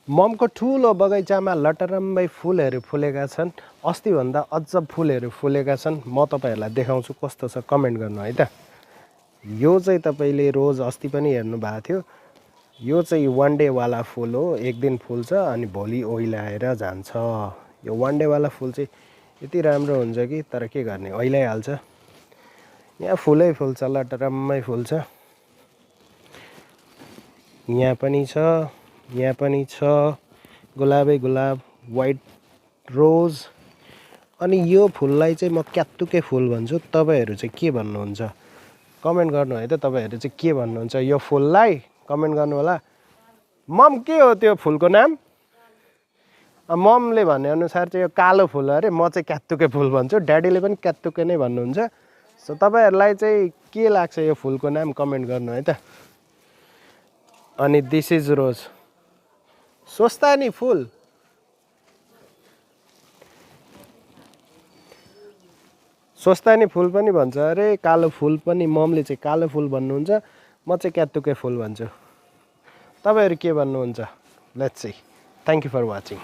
ममको ठुलो बगैँचामा लटरम्बै फुलहरू फुलेका छन्। अस्तिभन्दा अझ फुलहरू फुलेका छन्। म तपाईँहरूलाई देखाउँछु कस्तो छ, कमेन्ट गर्नु है त। यो चाहिँ तपाईँले रोज अस्ति पनि हेर्नु भएको थियो। यो चाहिँ वान डेवाला फुल हो। एक दिन फुल्छ अनि भोलि ओइलाएर जान्छ। यो वान डेवाला फुल चाहिँ यति राम्रो हुन्छ कि तर के गर्ने, ओइलाइहाल्छ। यहाँ फुलै फुल्छ, लटरम्मै फुल्छ। यहाँ पनि छ, यहाँ पनि छ, गुलाबै गुलाब, वाइट रोज। अनि यो फुललाई चाहिँ म क्यात्तुके फुल भन्छु। तपाईँहरू चाहिँ के भन्नुहुन्छ कमेन्ट गर्नु है त। तपाईँहरू चाहिँ के भन्नुहुन्छ यो फुललाई, कमेन्ट गर्नु होला। मम के हो त्यो फुलको नाम? ममले भनेअनुसार चाहिँ यो कालो फुल अरे, म चाहिँ क्यात्तुके फुल भन्छु। ड्याडीले पनि क्यात्तुके नै भन्नुहुन्छ। सो तपाईँहरूलाई चाहिँ के लाग्छ यो फुलको नाम कमेन्ट गर्नु है त। अनि दिस इज रोज, स्वस्थानी फुल। स्वस्थानी फुल पनि भन्छ अरे, कालो फुल पनि। ममले चाहिँ कालो फुल भन्नुहुन्छ, म चाहिँ क्यात्तुके फुल भन्छु। तपाईँहरू के भन्नुहुन्छ? Let's see. Thank you for watching.